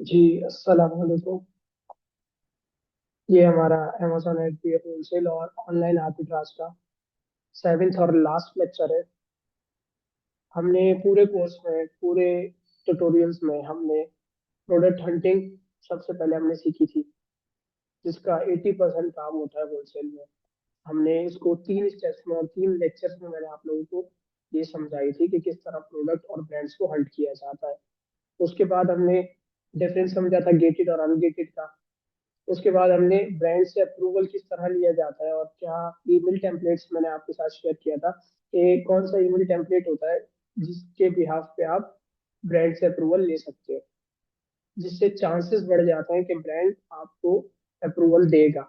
जी, अस्सलाम वालेकुम। ये हमारा अमेजोन एफबीए होलसेल और ऑनलाइन आर्बिट्राज का 7th और लास्ट लेक्चर है। हमने पूरे कोर्स में, पूरे ट्यूटोरियल्स में हमने प्रोडक्ट हंटिंग सबसे पहले हमने सीखी थी, जिसका 80% काम होता है होलसेल में। हमने इसको 3 स्टेप्स में और 3 लेक्चर्स में मैंने आप लोगों को ये समझाई थी कि किस तरह प्रोडक्ट और ब्रांड्स को हंट किया जाता है। उसके बाद हमने डिफरेंस समझा था गेटेड और अनगेटेड का। उसके बाद हमने ब्रांड से अप्रूवल किस तरह लिया जाता है और क्या ईमेल टेम्पलेट्स मैंने आपके साथ शेयर किया था कि कौन सा ईमेल टेम्पलेट होता है जिसके बिहाफ पे आप ब्रांड से अप्रूवल ले सकते हो, जिससे चांसेस बढ़ जाते हैं कि ब्रांड आपको अप्रूवल देगा।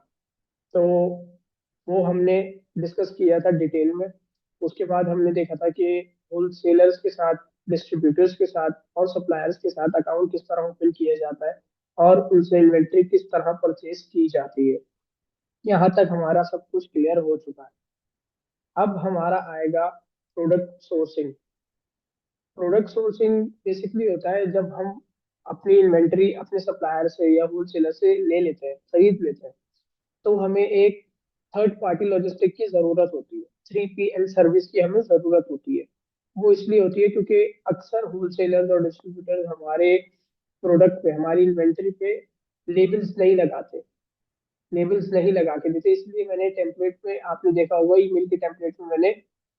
तो वो हमने डिस्कस किया था डिटेल में। उसके बाद हमने देखा था कि होलसेलर्स के साथ, डिस्ट्रीब्यूटर्स के साथ और सप्लायर्स के साथ अकाउंट किस तरह ओपन किया जाता है और उनसे इन्वेंट्री किस तरह परचेज की जाती है। यहाँ तक हमारा सब कुछ क्लियर हो चुका है। अब हमारा आएगा product sourcing. Product sourcing basically होता है जब हम अपनी इन्वेंट्री अपने सप्लायर से या होलसेलर से ले लेते हैं, खरीद लेते हैं, तो हमें एक थर्ड पार्टी लॉजिस्टिक की जरूरत होती है। 3PL सर्विस की हमें जरूरत होती है। वो इसलिए होती है क्योंकि अक्सर होलसेलर्स और डिस्ट्रीब्यूटर्स हमारे प्रोडक्ट पे, हमारी इन्वेंट्री पे लेबल्स नहीं लगा के देते। इसलिए मैंने टेम्पलेट में, आपने देखा होगा ईमेल के टेम्पलेट में, मैंने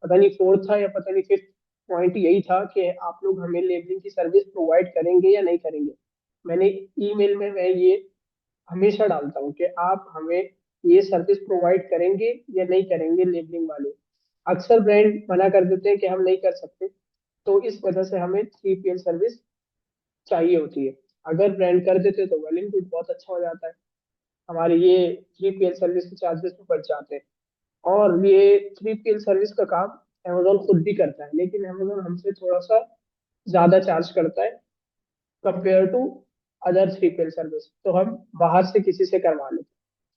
पता नहीं फोर्थ था या पता नहीं फिफ्थ पॉइंट यही था कि आप लोग हमें लेबलिंग की सर्विस प्रोवाइड करेंगे या नहीं करेंगे। मैंने ईमेल में मैं ये हमेशा डालता हूँ कि आप हमें ये सर्विस प्रोवाइड करेंगे या नहीं करेंगे लेबलिंग वाले। अक्सर ब्रांड मना कर देते हैं कि हम नहीं कर सकते, तो इस वजह से हमें 3PL सर्विस चाहिए होती है। अगर ब्रांड कर देते तो वेल एंड गुड, बहुत अच्छा हो जाता है। हमारे ये 3PL सर्विस के चार्जेस भी बच जाते हैं। और ये 3PL सर्विस का काम अमेजोन खुद भी करता है, लेकिन अमेजोन हमसे थोड़ा सा ज्यादा चार्ज करता है compare to other 3PL service. तो हम बाहर से किसी से करवा लेते हैं,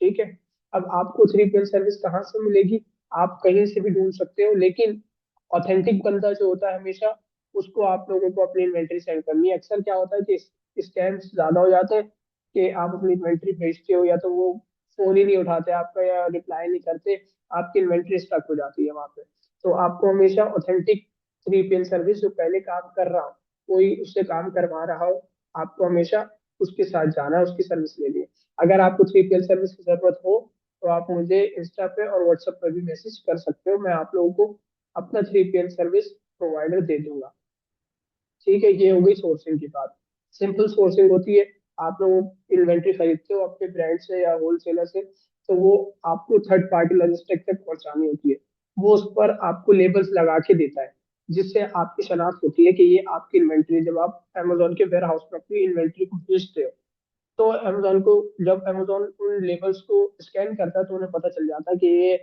ठीक है। अब आपको 3PL सर्विस कहाँ से मिलेगी? आप कहीं से भी ढूंढ सकते हो, लेकिन ऑथेंटिक बंदा जो होता है हमेशा, उसको आप लोगों को अपनी इन्वेंट्री सेंड करनी है। अक्सर क्या होता है कि स्कैम्स ज्यादा हो जाते हैं कि आप अपनी इन्वेंट्री भेजते हो या तो वो फोन ही नहीं उठाते आपका या रिप्लाई नहीं करते, आपकी इन्वेंट्री स्टक हो जाती है वहां पे। तो आपको हमेशा ऑथेंटिक 3PL सर्विस, जो पहले काम कर रहा हो, कोई उससे काम करवा रहा हो, आपको हमेशा उसके साथ जाना है, उसकी सर्विस लेनी है। अगर आपको 3PL सर्विस की जरूरत हो तो आप मुझे इंस्टा पे और व्हाट्सएप पे भी मैसेज कर सकते हो। मैं आप लोगों को अपना 3PL सर्विस प्रोवाइडर दे दूंगा। ठीक है, ये हो गई सोर्सिंग की बात। सिंपल सोर्सिंग होती है, आप लोग इन्वेंट्री खरीदते हो अपने ब्रांड से या होलसेलर से, तो वो आपको थर्ड पार्टी लॉजिस्टिक तक पहुंचानी होती है। वो उस पर आपको लेबल्स लगा के देता है, जिससे आपकी शनाख्त होती है कि ये आपकी इन्वेंट्री। जब आप अमेजोन के वेयर हाउस में अपनी इन्वेंट्री को बेचते हो, तो अमेजोन को, जब अमेजोन उन लेबल्स को स्कैन करता है तो उन्हें पता चल जाता है कि ये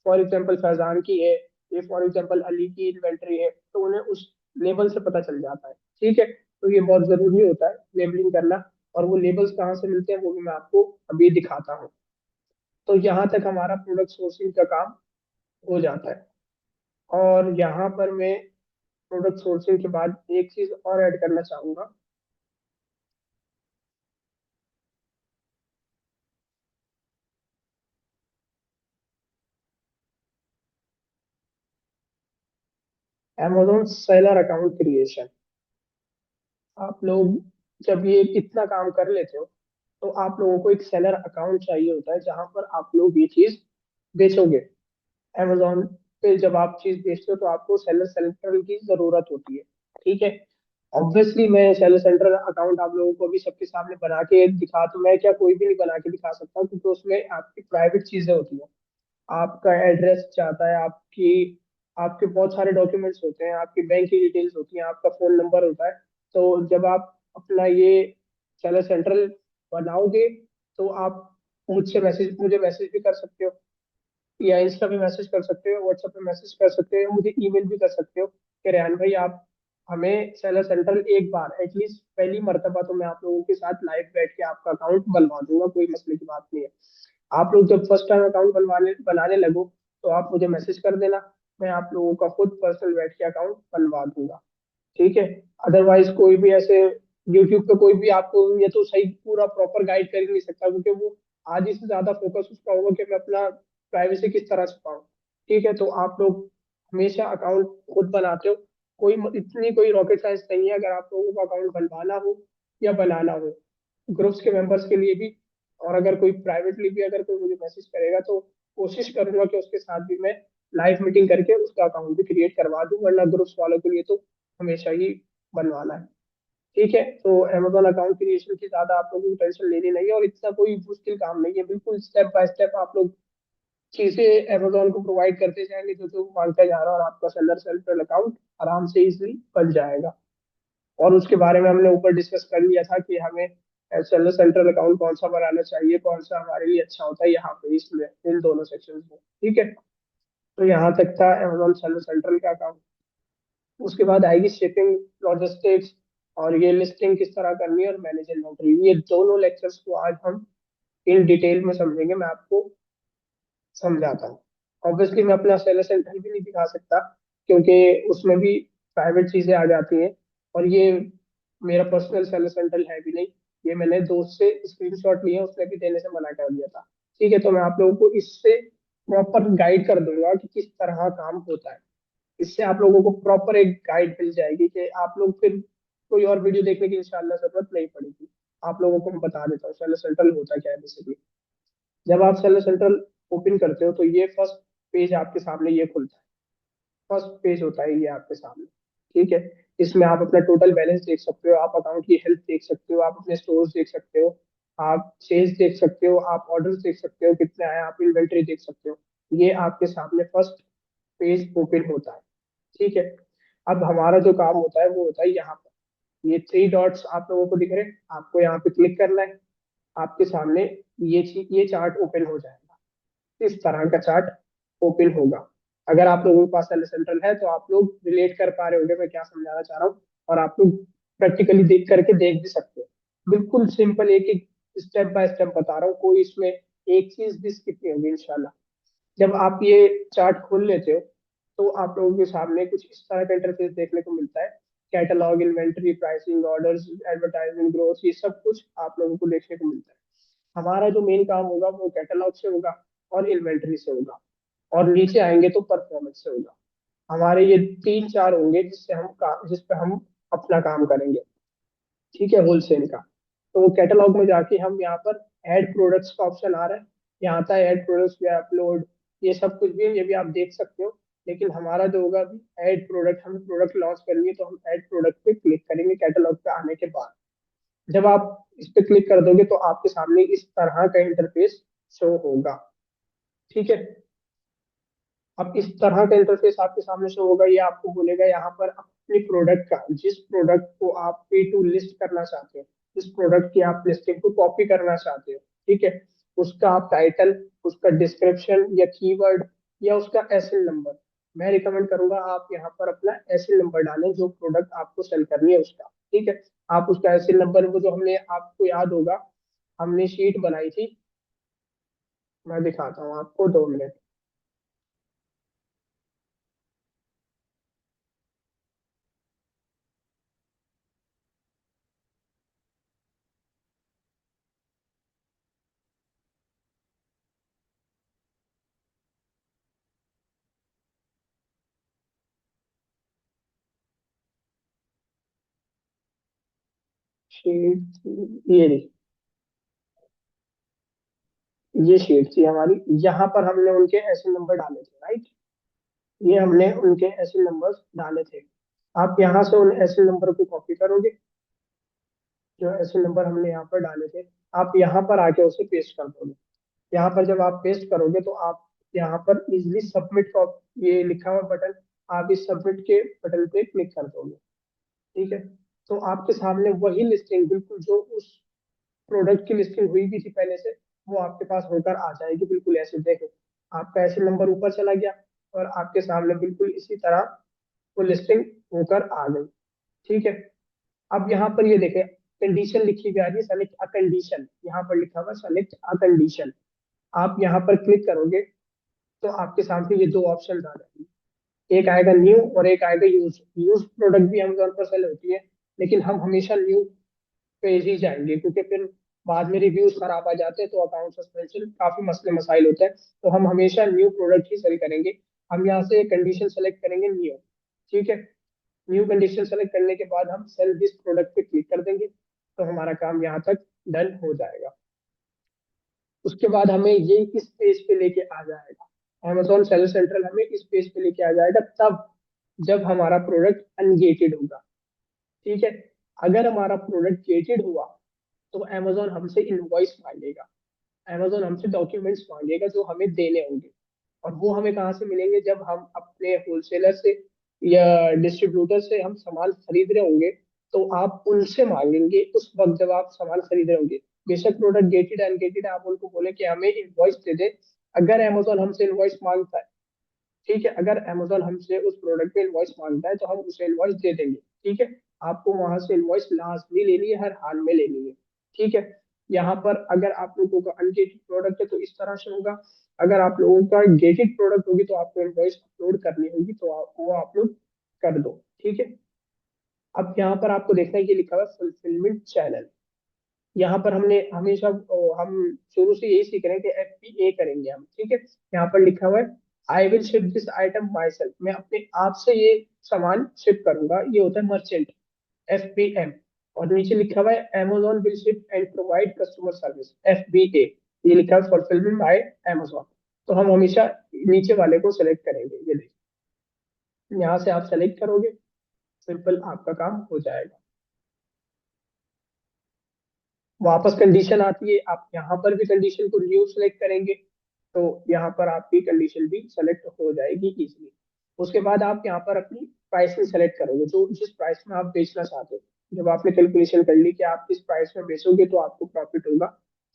फॉर एग्जांपल फैजान की है, ये फॉर एग्जांपल अली की इन्वेंट्री है, तो उन्हें उस लेबल से पता चल जाता है। ठीक है, तो ये बहुत जरूरी होता है लेबलिंग करना। और वो लेबल्स कहाँ से मिलते हैं वो भी मैं आपको अभी दिखाता हूँ। तो यहाँ तक हमारा प्रोडक्ट सोर्सिंग का काम हो जाता है। और यहाँ पर मैं प्रोडक्ट सोर्सिंग के बाद एक चीज और ऐड करना चाहूंगा। Amazon seller account creation. आप लोग जब ये इतना काम कर लेते हो, तो आप लोगों को एक सेलर अकाउंट चाहिए होता है जहां पर आप लोग ये चीज बेचोगे। Amazon पे जब आप चीज बेचते हो तो आपको सेलर सेंट्रल की जरूरत होती है, ठीक है। ऑब्वियसली मैं सेलर सेंट्रल अकाउंट आप लोगों को अभी सबके सामने बना के दिखा, तो मैं क्या कोई भी नहीं बना के दिखा सकता, क्योंकि उसमें आपकी प्राइवेट चीजें होती हैं। आपका एड्रेस चाहता है, आपकी आपके बहुत सारे डॉक्यूमेंट्स होते हैं, आपकी बैंक की डिटेल्स होती हैं, आपका फोन नंबर होता है। तो जब आप अपना ये सेलर सेंट्रल बनाओगे, तो आप मुझे मैसेज भी कर सकते हो, या इंस्टा पे मैसेज कर सकते हो, व्हाट्सएप पे मैसेज कर सकते हो, मुझे ईमेल भी कर सकते हो कि रेहान भाई आप हमें सेलर सेंट्रल एक बार एटलीस्ट पहली मर्तबा तो मैं आप लोगों के साथ लाइव बैठ के आपका अकाउंट बनवा दूंगा, कोई मसले की बात नहीं है। आप लोग जब फर्स्ट टाइम अकाउंट बनवाने बनाने लगो, तो आप मुझे मैसेज कर देना, मैं आप लोगों का खुद पर्सनल बैठ के अकाउंट बनवा दूंगा, ठीक है। अदरवाइज कोई भी ऐसे यूट्यूब पे कोई भी आपको ये तो सही पूरा प्रॉपर गाइड कर ही नहीं सकता, क्योंकि वो आधी से ज्यादा फोकस उसका होगा कि मैं अपना प्राइवेसी किस तरह छुपाऊं। ठीक है, तो आप लोग हमेशा अकाउंट खुद बनाते हो, इतनी कोई रॉकेट साइंस नहीं है अगर आप लोगों को अकाउंट बनवाना हो या बनाना हो, ग्रुप्स के मेंबर्स के लिए भी। और अगर कोई प्राइवेटली भी अगर कोई मुझे मैसेज करेगा तो कोशिश करूंगा कि उसके साथ भी मैं लाइव मीटिंग करके उसका अकाउंट भी क्रिएट करवा दूं, वरना ग्रुप्स वालों के लिए तो हमेशा ही बनवाना है। ठीक है, तो अमेजोन अकाउंट क्रिएशन की ज्यादा आप लोगों को टेंशन लेनी नहीं है, और इतना कोई मुश्किल काम नहीं है, बिल्कुल स्टेप बाय स्टेप आप लोग चीजें अमेजोन को प्रोवाइड करते जाएंगे जो जो मांगता जा रहा है, और आपका सेलर सेंट्रल अकाउंट आराम से इजिली बन जाएगा। और उसके बारे में हमने ऊपर डिस्कस कर लिया था कि हमें सेलर सेंट्रल अकाउंट कौन सा बनाना चाहिए, कौन सा हमारे लिए अच्छा होता है यहाँ पे इसमें इन दोनों सेक्शन में। ठीक है, तो यहाँ तक था अमेजोन सेलर सेंट्रल का अकाउंट। उसके बाद आएगी शिपिंग, लॉजिस्टिक्स, और ये लिस्टिंग किस तरह करनी है, और मैनेज इन्वेंटरी। ये दोनों लेक्चर्स को आज हम इन डिटेल में समझेंगे, मैं आपको समझाता हूँ। ऑब्वियसली मैं अपना सेलर सेंटर भी नहीं दिखा सकता, क्योंकि उसमें भी प्राइवेट चीजें आ जाती हैं, और ये मेरा पर्सनल सेलर सेंटर है भी नहीं। ये मैंने दोस्त से स्क्रीनशॉट लिए, उसने भी देने से मना कर दिया था। ठीक है, तो मैं आप लोगों को इससे प्रॉपर गाइड कर दूंगा कि किस तरह काम होता है। इससे आप लोगों को प्रॉपर एक गाइड मिल जाएगी कि आप लोग फिर कोई और वीडियो देखने की इंशाल्लाह जरूरत नहीं पड़ेगी। आप लोगों को मैं बता देता हूँ सेलर सेंट्रल होता क्या है बेसिकली। जब आप सेलर सेंट्रल ओपन करते हो तो ये फर्स्ट पेज आपके सामने ये खुलता है। फर्स्ट पेज होता है ये आपके सामने। ठीक है, इसमें आप अपना टोटल बैलेंस देख सकते हो, आप अकाउंट की हेल्थ देख सकते हो, आप अपने स्टोर्स देख सकते हो, आप सेल्स देख सकते हो, आप ऑर्डर्स देख सकते हो कितने आए, आप इन्वेंटरी देख सकते हो। ये आपके सामने फर्स्ट पेज ओपन होता है। ठीक है, अब हमारा जो काम होता है वो होता है यहाँ पर, ये थ्री डॉट्स आप लोगों को दिख रहे हैं, आपको यहाँ पे क्लिक करना है। आपके सामने ये चार्ट ओपन हो जाएगा, इस तरह का चार्ट ओपन होगा। अगर आप लोगों के पास सेल सेंट्रल है तो आप लोग रिलेट कर पा रहे होंगे मैं क्या समझाना चाह रहा हूँ, और आप लोग प्रैक्टिकली देख करके देख भी सकते हो। बिल्कुल सिंपल, एक एक स्टेप बाय स्टेप बता रहा हूँ, कोई इसमें एक चीज भी स्किप नहीं होगी इंशाल्लाह। जब आप ये चार्ट खोल लेते हो तो आप लोगों के सामने कुछ इस तरह का इंटरफेस देखने को मिलता है। Catalogue, inventory, pricing, orders, advertising, growth, ये सब कुछ आप लोगों को देखने को मिलता है। हमारा जो मेन काम होगा वो कैटलॉग से होगा और इन्वेंटरी से होगा, और नीचे आएंगे तो परफॉर्मेंस से होगा। हमारे ये तीन चार होंगे जिस पे हम अपना काम करेंगे। ठीक है, होलसेल का। तो कैटलॉग में जाके हम यहाँ पर ऐड प्रोडक्ट्स का ऑप्शन आ रहा है, यहाँ आता है ऐड प्रोडक्ट्स या अपलोड, ये सब कुछ भी है, ये भी आप देख सकते हो। लेकिन हमारा जो होगा अभी ऐड प्रोडक्ट, हमें प्रोडक्ट लॉन्च करनी है तो हम ऐड प्रोडक्ट पे क्लिक करेंगे कैटलॉग पे आने के बाद। जब आप इस पे क्लिक कर दोगे तो आपके सामने इस तरह का इंटरफेस शो होगा। ठीक है, अब इस तरह का इंटरफेस आपके सामने शो होगा, ये आपको बोलेगा यहाँ पर अपने प्रोडक्ट का, जिस प्रोडक्ट को आप पे टू लिस्ट करना चाहते हो, जिस प्रोडक्ट की आप लिस्टिंग को कॉपी करना चाहते हो, ठीक है, उसका आप टाइटल, उसका डिस्क्रिप्शन या कीवर्ड, या उसका एसएन नंबर, मैं रिकमेंड करूंगा आप यहाँ पर अपना एसएन नंबर डालें जो प्रोडक्ट आपको सेल करनी है उसका। ठीक है, आप उसका एसएन नंबर, वो जो हमने, आपको याद होगा हमने शीट बनाई थी, मैं दिखाता हूँ आपको, 2 मिनट। शीट, ये रही, ये शीट थी हमारी। यहाँ पर हमने उनके ऐसे नंबर डाले थे, राइट, ये हमने उनके ऐसे नंबर डाले थे। आप यहाँ से उन ऐसे नंबर को कॉपी करोगे, जो ऐसे नंबर हमने यहाँ पर डाले थे, आप यहाँ पर आके उसे पेस्ट कर दोगे। यहाँ पर जब आप पेस्ट करोगे तो आप यहाँ पर इजिली सबमिट का ये लिखा हुआ बटन, आप इस सबमिट के बटन पे क्लिक कर दोगे। ठीक है, तो आपके सामने वही लिस्टिंग, बिल्कुल जो उस प्रोडक्ट की लिस्टिंग हुई भी थी पहले से, वो आपके पास होकर आ जाएगी। बिल्कुल ऐसे देखो, आपका ऐसे नंबर ऊपर चला गया, और आपके सामने बिल्कुल इसी तरह वो लिस्टिंग होकर आ गई। ठीक है, अब यहाँ पर ये देखें, कंडीशन लिखी हुई आ रही है, सेलेक्ट अ कंडीशन, यहाँ पर लिखा हुआ सेलेक्ट अ कंडीशन। आप यहाँ पर क्लिक करोगे तो आपके सामने ये दो ऑप्शन आ जाएंगे, एक आएगा न्यू और एक आएगा यूज। यूज प्रोडक्ट भी अमेजोन पर सेल होती है, लेकिन हम हमेशा न्यू पेज ही जाएंगे, क्योंकि फिर बाद में रिव्यूज खराब आ जाते हैं तो अकाउंट सस्पेंशन काफी मसले मसाइल होते हैं। तो हम हमेशा न्यू प्रोडक्ट ही सेल करेंगे। हम यहाँ से कंडीशन सेलेक्ट करेंगे न्यू। ठीक है, न्यू कंडीशन सेलेक्ट करने के बाद हम सेल दिस प्रोडक्ट पे क्लिक कर देंगे, तो हमारा काम यहाँ तक डन हो जाएगा। उसके बाद हमें ये इस पेज पे लेके आ जाएगा, Amazon सेलर सेंट्रल हमें इस पेज पे लेके आ जाएगा तब जब हमारा प्रोडक्ट अनगेटेड होगा। ठीक है, अगर हमारा प्रोडक्ट गेटेड हुआ तो Amazon हमसे इनवॉइस मांगेगा, Amazon हमसे डॉक्यूमेंट्स मांगेगा जो हमें देने होंगे। और वो हमें कहाँ से मिलेंगे, जब हम अपने होलसेलर से या डिस्ट्रीब्यूटर से हम सामान खरीद रहे होंगे, तो आप उनसे मांगेंगे उस वक्त जब आप सामान खरीद रहे होंगे। बेशक प्रोडक्ट गेटेड अनगेटेड, आप उनको बोले कि हमें इनवॉइस दे दे। अगर Amazon हमसे इनवॉइस मांगता है, ठीक है, अगर Amazon हमसे उस प्रोडक्ट पे इनवॉइस मांगता है तो हम उसे इनवॉइस दे देंगे। ठीक है, आपको वहां से इनवॉइस लाजमी लेनी है, हर हाल में लेनी है। ठीक है, यहाँ पर अगर आप लोगों का अनगेटेड प्रोडक्ट है तो इस तरह से होगा। अगर आप लोगों का गेटेड प्रोडक्ट होगी तो आपको इनवॉइस अपलोड करनी होगी, तो वो आप लोग कर दो। ठीक है, अब यहाँ पर आपको देखना है कि लिखा हुआ है फुलफिलमेंट चैनल। यहाँ पर हमने हमेशा हम शुरू से यही सीख रहे हैं कि FBA करेंगे हम। ठीक है, यहाँ पर लिखा हुआ है I will ship this item my self, मैं अपने आप से ये सामान शिप करूंगा, ये होता है मर्चेंट, FBM। और नीचे लिखा हुआ है Amazon will ship and provide customer service, FBA। ये लिखा है फुलफिलमेंट बाय Amazon। तो हम हमेशा नीचे वाले को सेलेक्ट करेंगे, ये देखिए, यहाँ से आप सेलेक्ट करोगे, सिंपल आपका काम हो जाएगा। वापस कंडीशन आती है, आप यहाँ पर भी कंडीशन को न्यू सेलेक्ट करेंगे, तो यहाँ पर आपकी कंडीशन भी सेलेक्ट हो जाएगी इजीली। उसके बाद आप यहाँ पर अपनी प्राइसिंग सेलेक्ट करोगे, जो जिस प्राइस में आप बेचना चाहते हो। जब आपने कैलकुलेशन कर ली कि आप किस प्राइस में बेचोगे तो आपको प्रॉफिट होगा,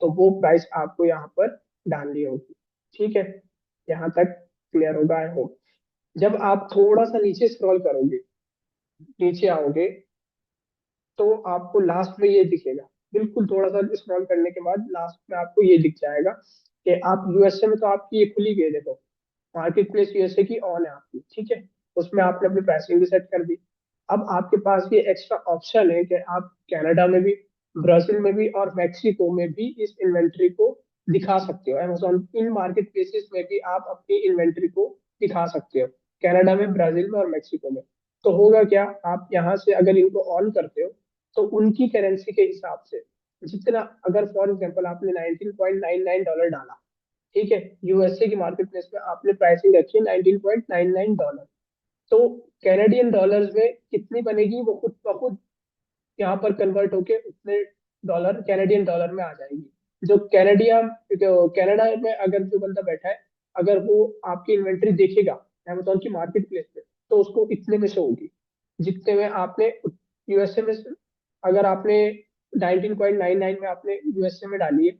तो वो प्राइस आपको यहाँ पर डालनी होगी। ठीक है, यहाँ तक क्लियर होगा आई होप। जब आप थोड़ा सा नीचे स्क्रॉल करोगे, नीचे आओगे, तो आपको लास्ट में ये दिखेगा। बिल्कुल थोड़ा सा स्क्रॉल करने के बाद लास्ट में आपको ये दिख जाएगा कि आप यूएसए में, तो आपकी ये खुली गई देखो, मार्केट प्लेस यूएसए की ऑन है आपकी। ठीक है, उसमें आपने अपनी प्राइसिंग भी सेट कर दी। अब आपके पास ये एक्स्ट्रा ऑप्शन है कि आप कनाडा में भी, ब्राजील में भी और मेक्सिको में भी इस इन्वेंट्री को दिखा सकते हो। अमेजोन इन मार्केट प्लेसेस में भी आप अपनी इन्वेंट्री को दिखा सकते हो, कनाडा में, ब्राजील में और मेक्सिको में। तो होगा क्या, आप यहाँ से अगर इनको ऑन करते हो तो उनकी करेंसी के हिसाब से जितना, अगर फॉर एग्जांपल आपने $19.99 डाला, ठीक है, यूएसए की मार्केट प्लेस में आपने प्राइसिंग रखी है $19.99, तो कैनेडियन डॉलर्स में कितनी बनेगी, वो खुद ब खुद यहाँ पर कन्वर्ट होके उतने डॉलर कैनेडियन डॉलर में आ जाएगी। जो कनाडा में अगर जो बंदा बैठा है, अगर वो आपकी इन्वेंट्री देखेगा अमेजोन की मार्केट प्लेस पे, तो उसको इतने में शो होगी जितने में आपने यूएसए में, अगर आपने 19.99 में आपने यूएसए में डाली है,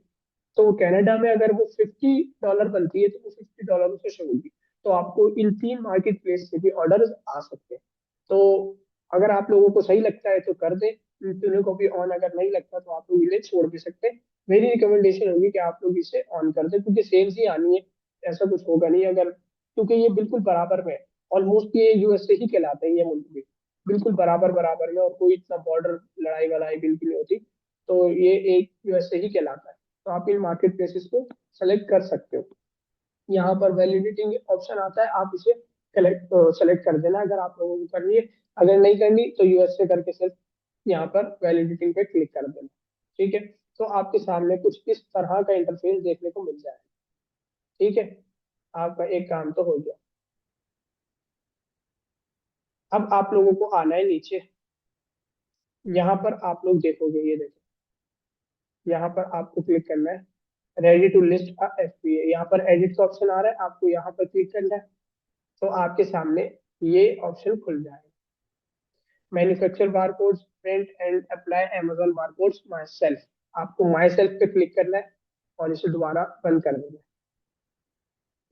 तो कनाडा में अगर वो $50 बनती है तो वो $50 से शुरू होगी। तो आपको इन तीन मार्केट प्लेस से भी ऑर्डर आ सकते हैं। तो अगर आप लोगों को सही लगता है तो कर दे, इन तीनों को भी ऑन, अगर नहीं लगता तो आप लोग इन्हें छोड़ भी सकते हैं। मेरी रिकमेंडेशन होगी कि आप लोग इसे ऑन कर दे, क्योंकि सेल्स ही आनी है, ऐसा कुछ होगा नहीं अगर, क्योंकि ये बिल्कुल बराबर में है। ऑलमोस्ट ये यूएसए ही कहलाते हैं ये मुल्क भी, बिल्कुल बराबर बराबर में, और कोई इतना बॉर्डर लड़ाई वड़ाई बिल्कुल नहीं होती। तो ये एक यूएसए ही कहलाता है। तो आप इन मार्केट प्लेसेस को सेलेक्ट कर सकते हो। यहाँ पर वैलिडिटी ऑप्शन आता है, आप इसे कलेक्ट सेलेक्ट कर देना अगर आप लोगों को करनी है। अगर नहीं करनी तो यूएसए करके सिर्फ यहाँ पर वैलिडिटी पे क्लिक कर देना। ठीक है, तो आपके सामने कुछ इस तरह का इंटरफेस देखने को मिल जाएगा। ठीक है, आपका एक काम तो हो गया। अब आप लोगों को आना है नीचे, यहाँ पर आप लोग देखोगे, ये देखो, यहाँ पर आपको क्लिक करना है रेडी टू लिस्ट FBA। यहाँ पर एडिट का ऑप्शन आ रहा है, आपको यहाँ पर क्लिक करना है, तो आपके सामने ये ऑप्शन खुल जाएगा, manufacture barcodes, print and apply Amazon barcodes my self. आपको माई सेल्फ पे क्लिक करना है और इसे दोबारा बंद कर देना है।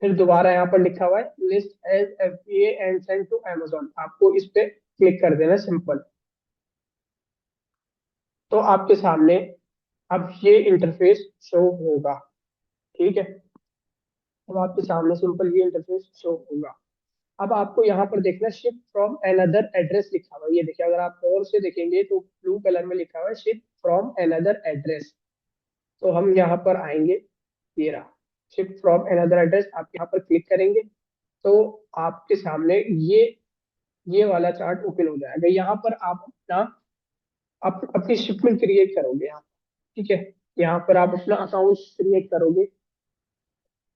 फिर दोबारा यहाँ पर लिखा हुआ है list as FBA and send to Amazon, आपको इस पे क्लिक कर देना, सिंपल। तो आपके सामने अब ये इंटरफेस शो होगा। ठीक है, अब आपके सामने सिंपल ये इंटरफेस शो होगा। अब आपको यहाँ पर देखना शिप फ्रॉम अनदर एड्रेस लिखा हुआ है, ये देखिए अगर आप और से देखेंगे तो ब्लू कलर में लिखा हुआ है शिप फ्रॉम अनदर एड्रेस। तो हम यहाँ पर आएंगे, ये रहा शिप फ्रॉम अनदर एड्रेस, आप यहाँ पर क्लिक करेंगे तो आपके सामने ये वाला चार्ट ओपन हो जाएगा। यहाँ पर आप अपना अपनी शिपमेंट क्रिएट करोगे यहाँ, ठीक है। यहाँ पर आप अपना अकाउंट क्रिएट करोगे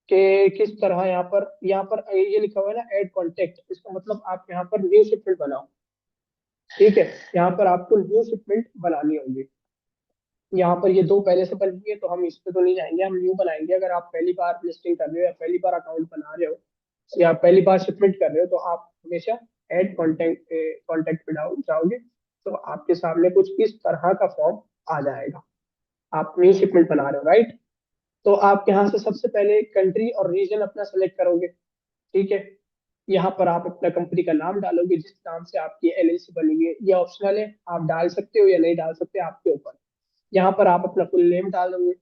कि किस तरह यहाँ पर ये लिखा हुआ है ना ऐड कॉन्टेक्ट, इसका मतलब आप यहाँ पर न्यू शिपमेंट बनाओ, ठीक है। यहाँ पर आपको न्यू शिपमेंट बनानी होगी। यहाँ पर ये दो पहले से बनी हुई है तो हम इस पे तो नहीं जाएंगे, हम न्यू बनाएंगे। अगर आप पहली बार लिस्टिंग कर रहे हो या पहली बार अकाउंट बना रहे हो या पहली बार शिपमेंट कर रहे हो तो आप हमेशा ऐड कॉन्टेक्ट कॉन्टेक्ट पे जाओगे तो आपके सामने कुछ इस तरह का फॉर्म आ जाएगा। आप न्यू शिपमेंट बना रहे हो, राइट। तो आप यहाँ से सबसे पहले कंट्री और रीजन अपना सेलेक्ट करोगे, ठीक है। यहाँ पर आप अपना कंपनी का नाम डालोगे जिस नाम से आपकी एलएलसी बनी है, ये ऑप्शनल है, आप डाल सकते हो या नहीं डाल सकते आपके ऊपर। यहाँ पर आप अपना फुल नेम डालोगे,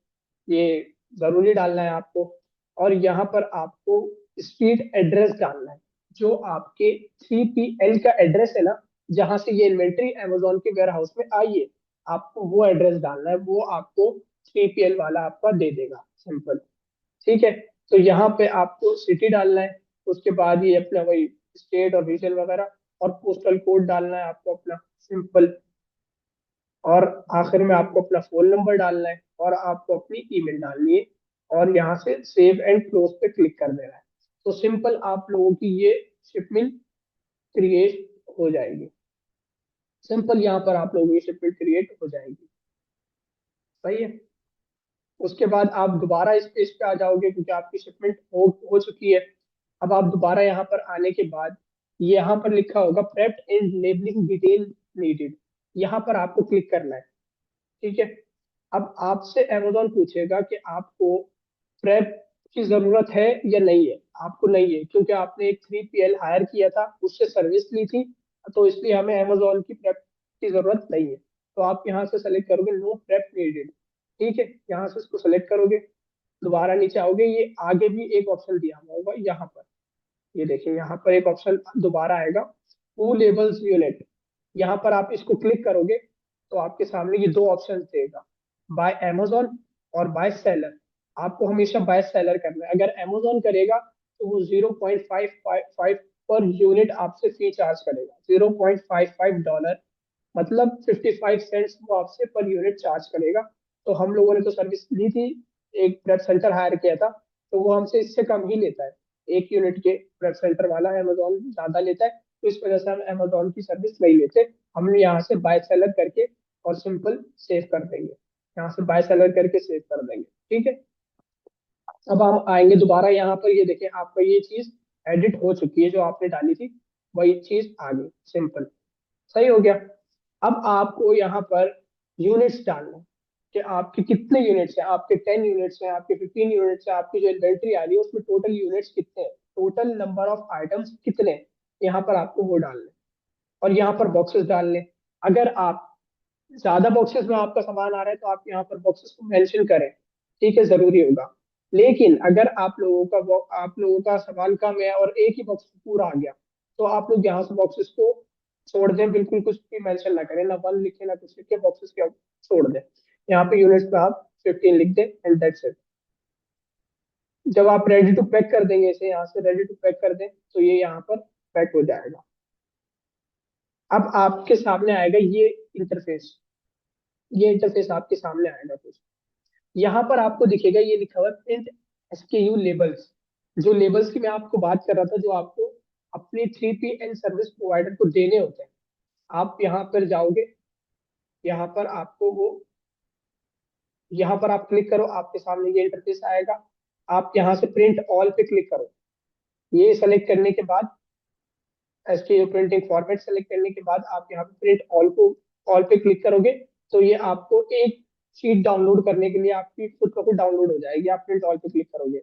ये जरूरी डालना है आपको। और यहाँ पर आपको स्ट्रीट एड्रेस डालना है, जो आपके 3PL का एड्रेस है ना, जहां से ये इन्वेंट्री अमेजोन के वेयर हाउस में आई है, आपको वो एड्रेस डालना है, वो आपको 3PL वाला आपका दे देगा, सिंपल, ठीक है। तो यहाँ पे आपको सिटी डालना है, उसके बाद ये अपना वही स्टेट और रीजन वगैरह, और पोस्टल कोड डालना है आपको अपना, सिंपल। और आखिर में आपको अपना फोन नंबर डालना है और आपको अपनी ईमेल डालनी है, और यहाँ से सेव एंड क्लोज पे क्लिक कर देना है। तो सिंपल आप लोगों की ये शिपमेंट क्रिएट हो जाएगी, सिंपल यहाँ पर आप लोगों की शिपमेंट क्रिएट हो जाएगी, सही है। उसके बाद आप दोबारा इस पेज पे आ जाओगे क्योंकि आपकी शिपमेंट हो चुकी है। अब आप दोबारा यहाँ पर आने के बाद यहाँ पर लिखा होगा prepped and labelling detail needed, यहाँ पर आपको क्लिक करना है, ठीक है। अब आपसे अमेजोन पूछेगा कि आपको प्रेप की जरूरत है या नहीं है। आपको नहीं है क्योंकि आपने एक 3PL हायर किया था, उससे सर्विस ली थी, तो इसलिए हमें अमेजोन की प्रेप की जरूरत नहीं है। तो आप यहाँ से सेलेक्ट करोगे नो प्रेप नीडेड, ठीक है। यहाँ से इसको सेलेक्ट करोगे, दोबारा नीचे आओगे, ये आगे भी एक ऑप्शन दिया हुआ होगा यहाँ पर, ये देखिए यहाँ पर एक ऑप्शन दोबारा आएगा, टू लेबल्स यूनिट। यहाँ पर आप इसको क्लिक करोगे तो आपके सामने ये दो ऑप्शन देगा, बाय अमेजोन और बाय सेलर। आपको हमेशा बाय सेलर करना है। अगर अमेजोन करेगा तो वो 0.555 पर यूनिट आपसे फी चार्ज करेगा, $0.55, मतलब 55 सेंट्स वो आपसे पर यूनिट चार्ज करेगा। तो हम लोगों ने तो सर्विस ली थी, एक वेब सेंटर हायर किया था, तो वो हमसे इससे कम ही लेता है, 1 यूनिट के वेब सेंटर वाला अमेजोन ज्यादा लेता है, तो इस वजह से हम अमेजोन की सर्विस नहीं लेते। हम यहाँ से बाय सेलर करके और सिंपल सेव कर देंगे, यहाँ से बाय सेलर करके सेव कर देंगे, ठीक है। अब हम आएंगे दोबारा यहाँ पर, ये देखें आपका ये चीज एडिट हो चुकी है, जो आपने डाली थी वही चीज आ गई, सिंपल, सही हो गया। अब आपको यहाँ पर यूनिट्स डालना है कि आपके कितने यूनिट्स हैं, आपके 10 यूनिट्स हैं, आपके 15 यूनिट्स हैं, आपकी जो इन्वेंट्री आ रही है उसमें टोटल यूनिट्स कितने हैं, टोटल नंबर ऑफ आइटम्स कितने हैं, यहाँ पर आपको वो डालना है। और यहाँ पर बॉक्सेस डालने, अगर आप ज्यादा बॉक्सेस में आपका सामान आ रहा है तो आप यहाँ पर बॉक्सेस को मेंशन करें, ठीक है, जरूरी होगा। लेकिन अगर आप लोगों का सामान कम है और एक ही बॉक्स पूरा आ गया, तो आप लोग यहाँ से बॉक्सेस को छोड़ दें, बिल्कुल कुछ भी मेंशन ना करें, ना वन लिखे ना कुछ लिखे, बॉक्सेस के छोड़ दें। यहाँ पे यूनिट्स में आप 15 लिख दें एंड दैट्स इट। जब आप रेडी टू पैक कर देंगे इसे, यहाँ से रेडी टू पैक कर दें तो ये यहाँ पर पैक हो जाएगा। अब आपके सामने आएगा इंटरफेस ये इंटरफेस आपके सामने आएगा कुछ। यहाँ पर आपको दिखेगा ये लिखा हुआ है प्रिंट SKU लेबल्स, जो लेबल्स की मैं आपको बात कर रहा था, जो आपको अपनी 3PL सर्विस प्रोवाइडर को देने होते हैं। आप यहाँ पर जाओगे, यहाँ पर आपको वो यहाँ पर आप क्लिक करो, आपके सामने ये इंटरफेस आएगा। आप यहाँ से प्रिंट ऑल पे क्लिक करो, ये सेलेक्ट करने के बाद SKU प्रिंटिंग फॉर्मेट सेलेक्ट करने के बाद आप यहाँ पे प्रिंट ऑल पे क्लिक करोगे तो ये आपको एक शीट डाउनलोड करने के लिए आपकी खुद का खुद डाउनलोड हो जाएगी। आप प्रिंट ऑल पे क्लिक करोगे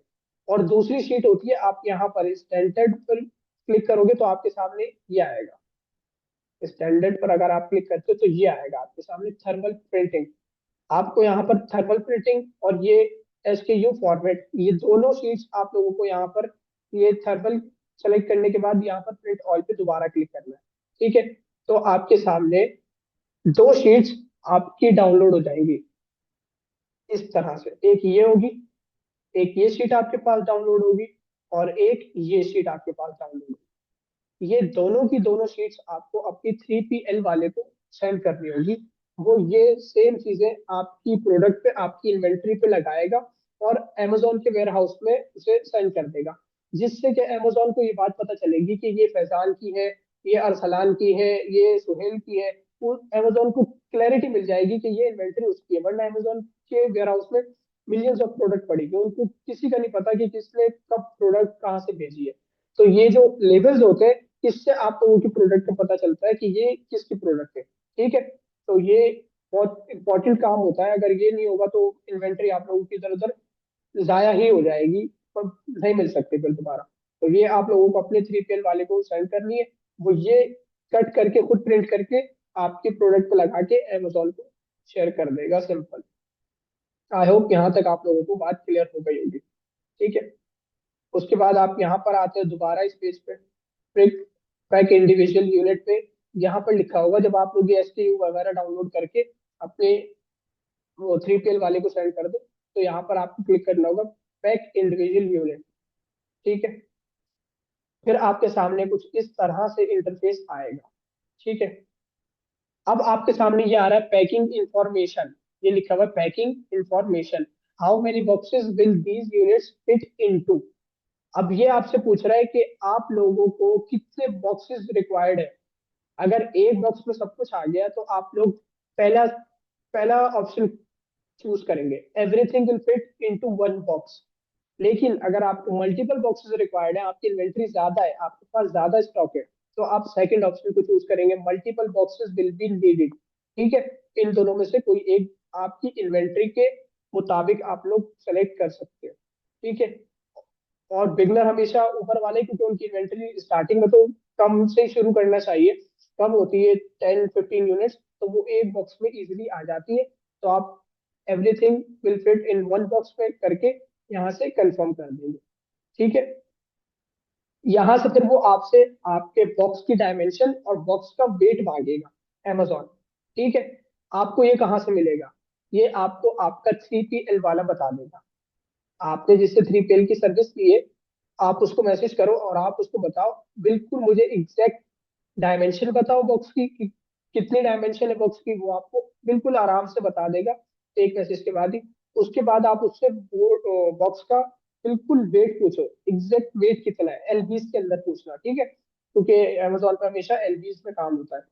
और दूसरी शीट होती है, आप यहाँ पर स्टैंडर्ड पर क्लिक करोगे तो आपके सामने ये आएगा। स्टैंडर्ड पर अगर आप क्लिक करते हो तो ये आएगा आपके सामने थर्मल प्रिंटिंग। आपको यहाँ पर थर्मल प्रिंटिंग और ये SKU फॉर्मेट, ये दोनों शीट्स आप लोगों को यहाँ पर ये थर्मल सेलेक्ट करने के बाद यहाँ पर प्रिंट ऑल पे दोबारा क्लिक करना है। ठीक है, तो आपके सामने दो शीट्स आपकी डाउनलोड हो जाएंगी इस तरह से। एक ये होगी, एक ये शीट आपके पास डाउनलोड होगी, और एक ये शीट आपके पास डाउनलोड होगी। ये दोनों की दोनों शीट्स आपको अपनी 3PL वाले को सेंड करनी होगी। वो ये सेम चीजें आपकी प्रोडक्ट पे, आपकी इन्वेंट्री पे लगाएगा और अमेजोन के वेयर हाउस में उसे सेंड कर देगा, जिससे कि अमेजोन को ये बात पता चलेगी कि ये फैजान की है, ये अरसलान की है, ये सुहेल की है। वो अमेजोन को क्लैरिटी मिल जाएगी कि ये इन्वेंट्री उसकी है, वरना अमेजोन के वेयर हाउस में मिलियंस ऑफ प्रोडक्ट पड़ेगी, उनको किसी का नहीं पता कि किसने कब प्रोडक्ट कहाँ से भेजी है। तो ये जो लेबल्स होते हैं, इससे आप लोगों की प्रोडक्ट का पता चलता है कि ये किसकी प्रोडक्ट है। ठीक है, तो ये बहुत इंपॉर्टेंट काम होता है। अगर ये नहीं होगा तो इन्वेंट्री आप लोगों की इधर उधर जाया ही हो जाएगी, और नहीं मिल सकती फिर दोबारा। तो ये आप लोगों को अपने 3PL वाले को सेंड करनी है, वो ये कट करके खुद प्रिंट करके आपके प्रोडक्ट पे लगा के अमेजोन को शेयर कर देगा। सिंपल। आई होप यहाँ तक आप लोगों को बात क्लियर हो गई होगी। ठीक है, उसके बाद आप यहाँ पर आते हैं दोबारा इस पेज पे, फिर पैक इंडिविजुअल यूनिट पे। यहाँ पर लिखा होगा, जब आप लोग ये SKU वगैरह डाउनलोड करके अपने वो 3PL वाले को सेंड कर दो, तो यहाँ पर आपको क्लिक करना होगा पैक इंडिविजुअल यूनिट। ठीक है, फिर आपके सामने कुछ इस तरह से इंटरफेस आएगा। ठीक है, अब आपके सामने ये आ रहा है पैकिंग इंफॉर्मेशन। ये लिखा हुआ है packing information, how many boxes will these units fit into. अब ये आपसे पूछ रहा है कि आप लोगों को कितने बॉक्सेस रिक्वायर्ड है। अगर एक बॉक्स में सब कुछ आ गया तो आप लोग पहला पहला ऑप्शन चूज करेंगे, everything will fit into one box. लेकिन अगर आपको मल्टीपल बॉक्सेस रिक्वायर्ड है, आपकी इन्वेंट्री ज्यादा है, आपके पास ज्यादा स्टॉक है, तो आप सेकंड ऑप्शन को चूज करेंगे, multiple boxes will be needed. ठीक है, इन दोनों में से कोई एक आपकी इन्वेंट्री के मुताबिक आप लोग सेलेक्ट कर सकते हो। ठीक है, और बिगनर हमेशा ऊपर वाले, क्योंकि उनकी इन्वेंट्री स्टार्टिंग में तो कम से ही शुरू करना चाहिए। कम होती है 10-15 यूनिट्स, तो वो एक बॉक्स में इजीली आ जाती है। तो आप everything will fit in one box में करके यहाँ से कंफर्म कर देंगे। ठीक है, यहाँ से फिर वो आपसे आपके बॉक्स की डायमेंशन और बॉक्स का वेट मांगेगा Amazon। ठीक है, आपको ये कहाँ से मिलेगा? ये आपको आपका 3PL वाला बता देगा। आपने जिससे 3PL की सर्विस ली है, आप उसको मैसेज करो और आप उसको बताओ, बिल्कुल मुझे एग्जैक्ट डायमेंशन बताओ बॉक्स की, कितनी डायमेंशन है बॉक्स की, वो आपको बिल्कुल आराम से बता देगा एक मैसेज के बाद ही। उसके बाद आप उससे बॉक्स का बिल्कुल वेट पूछो, एग्जैक्ट वेट कितना है, LBs के अंदर पूछना। ठीक है, क्योंकि अमेजोन पे हमेशा LBs में काम होता है।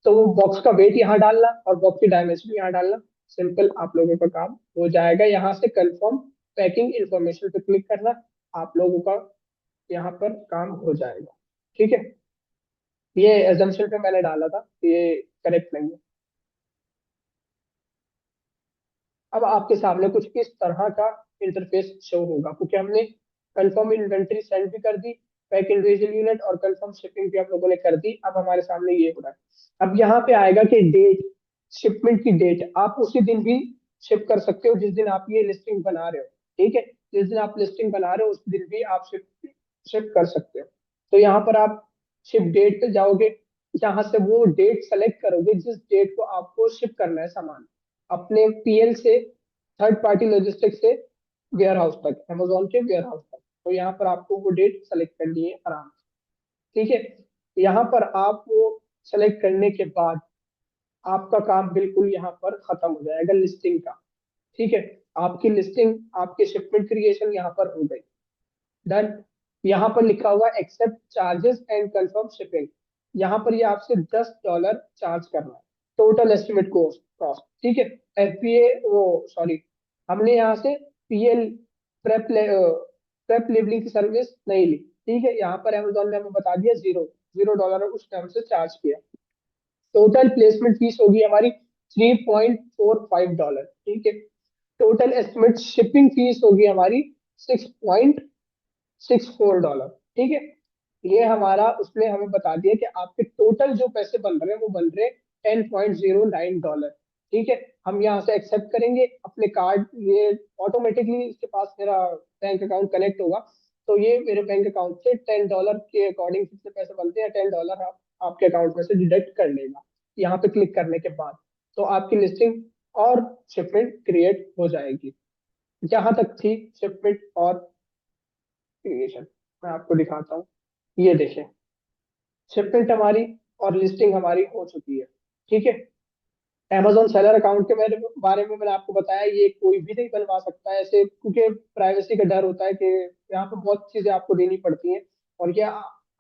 तो वो बॉक्स का वेट यहाँ डालना और बॉक्स की डायमेंशन यहाँ डालना। सिंपल, आप लोगों का काम हो जाएगा। यहाँ से कंफर्म पैकिंग इंफॉर्मेशन पे क्लिक करना, आप लोगों का यहाँ पर काम हो जाएगा। ठीक है, ये एजम्पशन पे मैंने डाला था, ये करेक्ट नहीं है। अब आपके सामने कुछ इस तरह का इंटरफेस शो होगा, क्योंकि हमने कंफर्म इन्वेंट्री सेंड भी कर दी, पैक इंडिविजुअल यूनिट और कंफर्म शिपिंग भी आप लोगों ने कर दी। अब हमारे सामने ये हो रहा है, अब यहाँ पे आएगा कि डेट, शिपमेंट की डेट आप उसी दिन भी शिप कर सकते हो जिस दिन आप ये लिस्टिंग बना रहे हो। ठीक है, जिस दिन आप लिस्टिंग बना रहे हो उस दिन भी आप शिप कर सकते हो। तो यहाँ पर आप शिप डेट पे जाओगे, यहाँ से वो डेट सेलेक्ट करोगे जिस डेट को आपको शिप करना है सामान, अपने PL से थर्ड पार्टी लॉजिस्टिक से वेयर हाउस तक, अमेजोन के वेयर हाउस तक। तो यहाँ पर आपको वो डेट सेलेक्ट करनी है आराम से। ठीक है, यहाँ पर आप वो सेलेक्ट करने के बाद आपका काम बिल्कुल यहाँ पर खत्म हो जाएगा लिस्टिंग का। ठीक है, आपकी लिस्टिंग, आपकी शिपमेंट क्रिएशन यहाँ पर हो गई, डन। यहाँ पर लिखा हुआ accept charges and confirm shipping. यहाँ पर ये आपसे $10 चार्ज करना है, टोटल एस्टिमेट कॉस्ट कॉस्ट। ठीक है, FBA वो सॉरी, हमने यहाँ से PL प्रेप प्रेप लेबलिंग की सर्विस नहीं ली। ठीक है, यहाँ पर अमेजोन ने हमें बता दिया जीरो $0 उस टाइम से चार्ज किया। टोटल प्लेसमेंट फीस होगी हमारी $3.45। ठीक है, टोटल एस्टिमेट शिपिंग फीस होगी हमारी $6.64। ठीक है, ये हमारा उसने हमें बता दिया कि आपके टोटल जो पैसे बन रहे हैं वो बन रहे हैं $10.09। ठीक है, हम यहाँ से एक्सेप्ट करेंगे अपने कार्ड, ये ऑटोमेटिकली इसके पास मेरा बैंक अकाउंट कनेक्ट होगा, तो ये मेरे बैंक अकाउंट से $10 के अकॉर्डिंग कितने पैसे बनते हैं, $10 आप आपके अकाउंट में से डिडक्ट कर लेगा यहाँ पे क्लिक करने के बाद। तो आपकी लिस्टिंग और शिपमेंट क्रिएट हो जाएगी। जहां तक थी शिपमेंट और क्रिएशन, मैं आपको दिखाता हूँ। ये देखें, शिपमेंट हमारी और लिस्टिंग हमारी हो चुकी है। ठीक है। Amazon सेलर अकाउंट के बारे में मैंने आपको बताया, ये कोई भी नहीं बनवा सकता है ऐसे, क्योंकि प्राइवेसी का डर होता है कि यहाँ पे बहुत चीजें आपको देनी पड़ती हैं, और क्या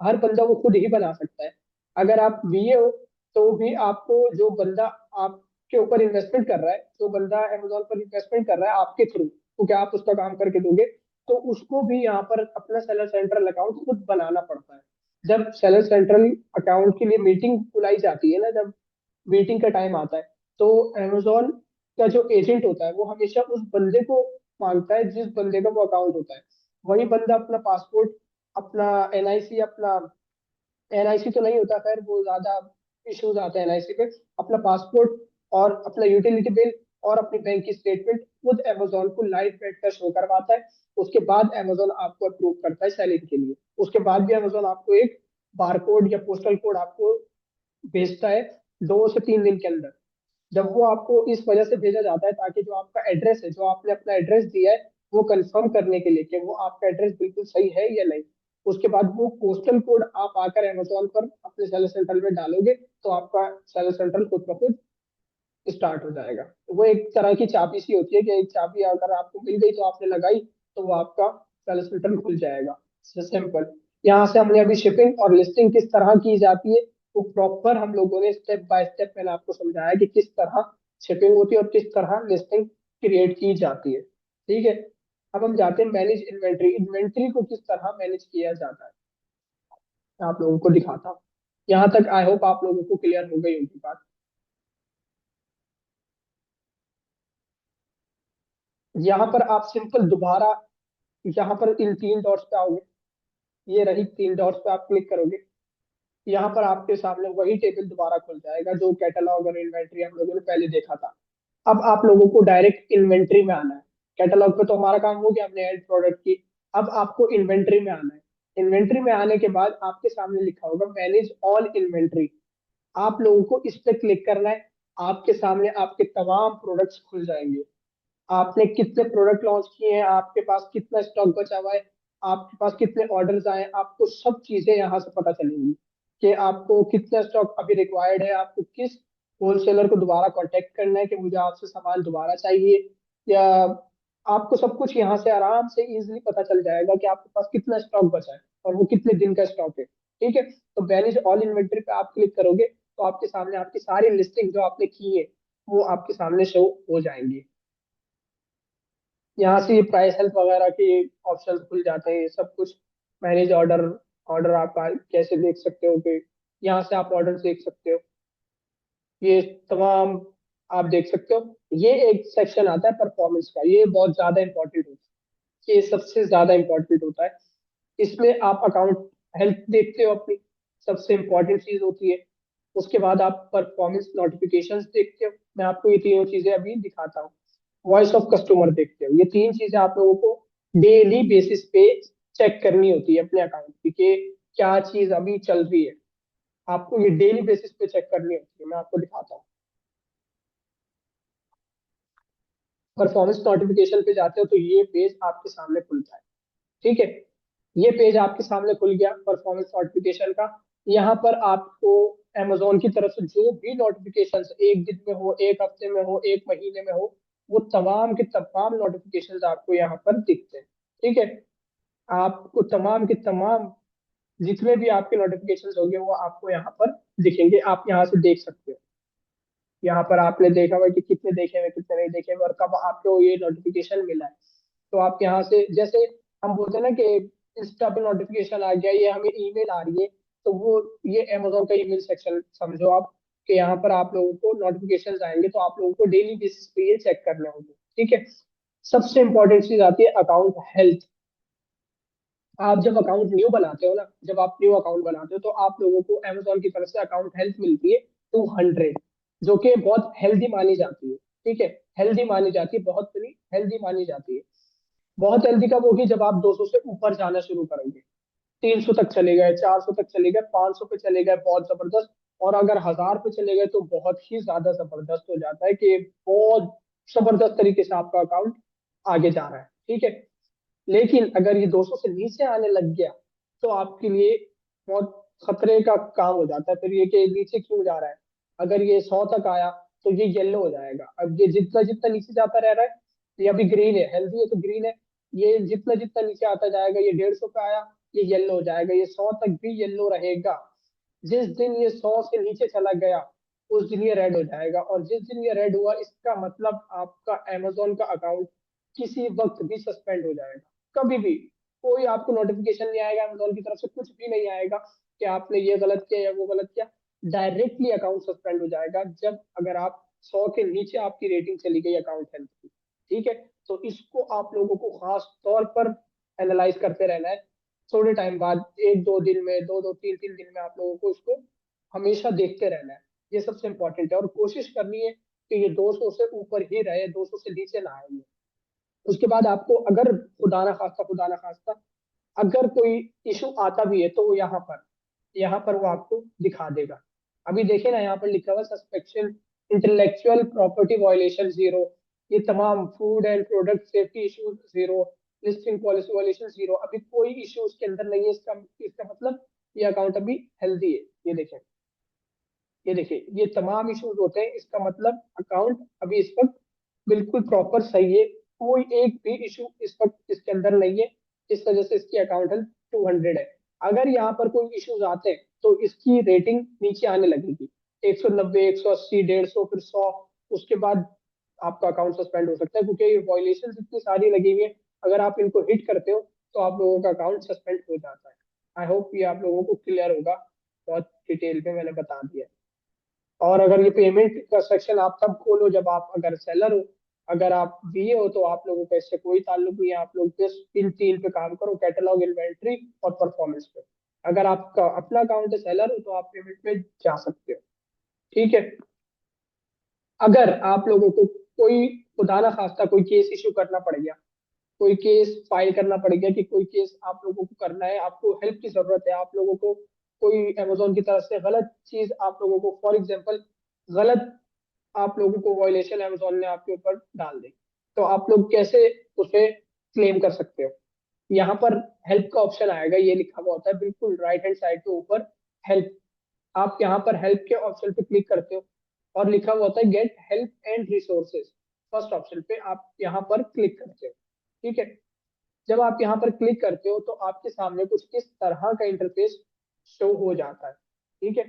हर बंदा वो खुद ही बना सकता है। अगर आप बीए हो तो भी आपको, जो बंदा आपके ऊपर इन्वेस्टमेंट कर रहा है, जो बंदा Amazon पर इन्वेस्टमेंट कर रहा है आपके थ्रू, तो क्या आप उसका काम करके दोगे, तो उसको भी यहाँ पर अपना सेलर सेंट्रल अकाउंट खुद बनाना पड़ता है। जब सेलर सेंट्रल अकाउंट के लिए मीटिंग बुलाई जाती है ना, जब मीटिंग का टाइम आता है, तो अमेजोन का जो एजेंट होता है वो हमेशा उस बंदे को मांगता है जिस बंदे का वो अकाउंट होता है। वही बंदा अपना पासपोर्ट, अपना एनआईसी, अपना एनआईसी तो नहीं होता, खैर वो ज्यादा इश्यूज आते हैं एनआईसी पे, अपना पासपोर्ट और अपना यूटिलिटी बिल और अपनी बैंक की स्टेटमेंट खुद अमेजोन को लाइव बैठ कर शो करवाता है। उसके बाद अमेजोन आपको अप्रूव करता है सेलिंग के लिए। उसके बाद भी अमेजोन आपको एक बारकोड या पोस्टल कोड आपको भेजता है 2 से 3 दिन के अंदर। जब वो आपको इस वजह से भेजा जाता है ताकि जो आपका एड्रेस है, जो आपने अपना एड्रेस दिया है, वो कंफर्म करने के लिए कि वो आपका एड्रेस बिल्कुल सही है या नहीं। उसके बाद वो पोस्टल कोड आप आकर अमेजोन पर अपने सेलर सेंटर में डालोगे, तो आपका सेलर सेंटर खुद ब खुद स्टार्ट हो जाएगा। तो वो एक तरह की चाबी सी होती है कि एक चाबी अगर आपको मिल गई तो आपने लगाई, तो वो आपका सेलर सेंटर खुल जाएगा। सिंपल। यहाँ से हमने अभी शिपिंग और लिस्टिंग किस तरह की जाती है, वो प्रॉपर हम लोगों ने स्टेप बाय स्टेप मैंने आपको समझाया कि किस तरह शिपिंग होती है और किस तरह लिस्टिंग क्रिएट की जाती है। ठीक है। अब हम जाते हैं मैनेज इन्वेंट्री। इन्वेंट्री को किस तरह मैनेज किया जाता है, मैं आप लोगों को दिखाता हूँ। यहाँ तक आई होप आप लोगों को क्लियर हो गई होगी बात। यहाँ पर आप सिंपल दोबारा यहाँ पर इन 3 डॉट्स पे आओगे, ये रही 3 डॉट्स पे आप क्लिक करोगे, यहाँ पर आपके सामने वही टेबल दोबारा खुल जाएगा जो कैटलॉग और इन्वेंट्री हम लोगों ने पहले देखा था। अब आप लोगों को डायरेक्ट इन्वेंट्री में आना है। कैटलॉग पे तो हमारा काम हो गया, हमने एड प्रोडक्ट की। अब आपको इन्वेंट्री में आना है। इन्वेंट्री में आने के बाद आपके सामने लिखा होगा मैनेज ऑल इन्वेंट्री। आप लोगों को इस पे क्लिक करना है। आपके सामने आपके तमाम प्रोडक्ट्स खुल जाएंगे। आपने कितने प्रोडक्ट लॉन्च किए हैं, आपके पास कितना स्टॉक बचा हुआ है, आपके पास कितने ऑर्डर्स आए, आपको सब चीजें यहाँ से पता चलेंगी कि आपको कितना स्टॉक अभी रिक्वायर्ड है, आपको किस होलसेलर को दोबारा कांटेक्ट करना है कि मुझे आपसे सामान दोबारा चाहिए, या आपको सब कुछ यहाँ से आराम से इजीली पता चल जाएगा कि आपके पास कितना स्टॉक बचा है और वो कितने दिन का स्टॉक है। ठीक है। तो मैनेज ऑल इन्वेंटरी पे आप क्लिक करोगे, तो आपके सामने आपकी सारी लिस्टिंग जो आपने की है वो आपके सामने शो हो जाएंगी। यहाँ से प्राइस हेल्प वगैरह के ऑप्शन खुल जाते हैं, ये सब कुछ। मैनेज ऑर्डर, ऑर्डर आप कैसे देख सकते हो कि यहाँ से आप ऑर्डर देख सकते हो, ये तमाम आप देख सकते हो। ये एक सेक्शन आता है परफॉर्मेंस का, ये बहुत ज्यादा इंपॉर्टेंट होता है, ये सबसे ज्यादा इंपॉर्टेंट होता है। इसमें आप अकाउंट हेल्थ देखते हो अपनी, सबसे इंपॉर्टेंट चीज होती है। उसके बाद आप परफॉर्मेंस नोटिफिकेशंस देखते हो। मैं आपको ये तीनों चीजें अभी दिखाता हूँ। वॉइस ऑफ कस्टमर देखते हो। ये 3 चीजें आप लोगों को डेली बेसिस पे चेक करनी होती है अपने अकाउंट की कि क्या चीज अभी चल रही है। आपको ये डेली बेसिस पे चेक करनी होती है। मैं आपको दिखाता हूँ। परफॉर्मेंस नोटिफिकेशन पे जाते हो तो ये पेज आपके सामने खुलता है। ठीक है। ये पेज आपके सामने खुल गया परफॉर्मेंस नोटिफिकेशन का। यहाँ पर आपको Amazon की तरफ से जो भी नोटिफिकेशन, एक दिन में हो, एक हफ्ते में हो, एक महीने में हो, वो तमाम के तमाम नोटिफिकेशन आपको यहाँ पर दिखते हैं। ठीक है। आपको तमाम के तमाम जितने भी आपके नोटिफिकेशन होंगे वो आपको यहाँ पर दिखेंगे, आप यहाँ से देख सकते हो। यहाँ पर आपने देखा हुआ कि कितने देखे हुए, कितने नहीं देखे हुए, और कब आपको ये नोटिफिकेशन मिला है। तो आप यहाँ से, जैसे हम बोलते हैं ना कि इंस्टा पे नोटिफिकेशन आ गया, ये हमें ईमेल आ रही है, तो वो ये अमेजोन का ईमेल सेक्शन समझो आप, कि यहाँ पर आप लोगों को नोटिफिकेशन आएंगे, तो आप लोगों को डेली बेसिस पे ये चेक करने होंगे। ठीक है। सबसे इंपॉर्टेंट चीज आती है अकाउंट हेल्थ। आप जब अकाउंट न्यू बनाते हो ना, जब आप न्यू अकाउंट बनाते हो तो आप लोगों को अमेजोन की तरफ से अकाउंट हेल्थ मिलती है 200, जो कि बहुत हेल्दी मानी जाती है। ठीक है। हेल्दी मानी जाती है, बहुत हेल्दी मानी जाती है। बहुत हेल्दी कब होगी, जब आप 200 से ऊपर जाना शुरू करोगे, 300 तक चले गए, 400 तक चले गए, 500 पे चले गए, बहुत जबरदस्त। और अगर 1000 पे चले गए तो बहुत ही ज्यादा जबरदस्त हो जाता है कि बहुत जबरदस्त तरीके से आपका अकाउंट आगे जा रहा है। ठीक है। लेकिन अगर ये 200 से नीचे आने लग गया तो आपके लिए बहुत खतरे का काम हो जाता है। फिर ये कि नीचे क्यों जा रहा है, अगर ये 100 तक आया तो ये येलो हो जाएगा। अब ये जितना जितना नीचे जाता रह रहा है, ये अभी ग्रीन है, हेल्दी है तो ग्रीन है, ये जितना जितना नीचे आता जाएगा, ये 150 पे आया, ये येलो हो जाएगा, ये 100 तक भी येलो रहेगा। जिस दिन ये 100 से नीचे चला गया उस दिन ये रेड हो जाएगा, और जिस दिन ये रेड हुआ इसका मतलब आपका अमेजोन का अकाउंट किसी वक्त भी सस्पेंड हो जाएगा, कभी भी। कोई आपको नोटिफिकेशन नहीं आएगा अमेजोन की तरफ से, कुछ भी नहीं आएगा कि आपने ये गलत किया या वो गलत किया। डायरेक्टली अकाउंट सस्पेंड हो जाएगा जब अगर आप 100 के नीचे आपकी रेटिंग चली गई अकाउंट हेल्थ की। ठीक है। तो इसको आप लोगों को खास तौर पर एनालाइज करते रहना है, थोड़े टाइम बाद, एक दो दिन में, दो दो तीन तीन दिन में आप लोगों को इसको हमेशा देखते रहना है। ये सबसे इंपॉर्टेंट है, और कोशिश करनी है कि ये 200 से ऊपर ही रहे, 200 से नीचे ना आए ये। उसके बाद आपको अगर खुदा ना खास्ता अगर कोई इशू आता भी है तो वो यहाँ पर वो आपको दिखा देगा। अभी देखे ना, यहाँ पर लिखा हुआ सस्पेक्शन इंटेलेक्चुअल प्रॉपर्टी वायलेशन जीरो, ये तमाम food and product safety issues zero, listing policy violation zero, अभी कोई इशू उसके अंदर नहीं है। इसका इसका मतलब ये अकाउंट अभी हेल्दी है। ये देखें, ये देखिए, ये तमाम इश्यूज होते हैं, इसका मतलब अकाउंट अभी इस वक्त बिल्कुल प्रॉपर सही है, कोई एक भी इशू इस वक्त इसके अंदर नहीं है। इस वजह से इसकी अकाउंट हेल्थ 200 है। अगर यहाँ पर कोई इश्यूज आते हैं तो इसकी रेटिंग नीचे आने लगेगी, 190, 180, 150, फिर 100। उसके बाद आपका अकाउंट सस्पेंड हो सकता है, क्योंकि ये वॉयलेशन इतनी सारी लगी हुई है, अगर आप इनको हिट करते हो तो आप लोगों का अकाउंट सस्पेंड हो जाता है। आई होप ये आप लोगों को क्लियर होगा, बहुत डिटेल में मैंने बता दिया। और अगर ये पेमेंट का सेक्शन आप तब खोलो जब आप अगर सेलर हो, अगर आप बीए हो तो आप लोगों का इससे कोई ताल्लुक नहीं है। आप लोग बस इन तीन पे काम करो, कैटलॉग, इन्वेंट्री और परफॉर्मेंस पे। अगर आपका अपना अकाउंट है, सेलर हो, तो आप पेमेंट पे जा सकते हो। ठीक है। अगर आप लोगों को कोई खुदा ना खास्ता कोई केस इशू करना पड़ गया, कोई केस फाइल करना पड़ गया, कि कोई केस आप लोगों को करना है, आपको हेल्प की जरूरत है, आप लोगों को कोई अमेजोन की तरफ से गलत चीज आप लोगों को, फॉर एग्जांपल, गलत आप लोगों को वॉयलेशन अमेजोन ने आपके ऊपर डाल दी, तो आप लोग कैसे उसे क्लेम कर सकते हो। यहाँ पर हेल्प का ऑप्शन आएगा, ये लिखा हुआ होता है बिल्कुल राइट हैंड साइड के ऊपर, हेल्प। आप यहाँ पर हेल्प के ऑप्शन पे क्लिक करते हो और लिखा हुआ होता है get help and resources, first option पे आप यहाँ पर क्लिक करते हो। ठीक है। जब आप यहाँ पर क्लिक करते हो तो आपके सामने कुछ इस तरह का इंटरफेस शो हो जाता है। ठीक है।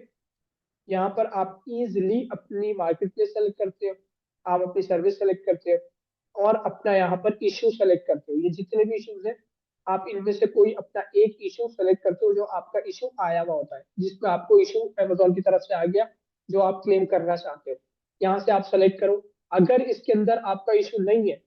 यहाँ पर आप इजिली अपनी मार्केट प्लेस सेलेक्ट करते हो, आप अपनी सर्विस सेलेक्ट करते हो, और अपना यहाँ पर इश्यू सेलेक्ट करते हो। ये जितने भी इश्यूज हैं, आप इनमें से कोई अपना एक इशू सेलेक्ट करते हो जो आपका इशू आया हुआ होता है, जिसमें आपको इशू अमेजोन की तरफ से आ गया जो आप क्लेम करना चाहते हो। यहाँ से आप सेलेक्ट करो। अगर इसके अंदर आपका इशू नहीं है,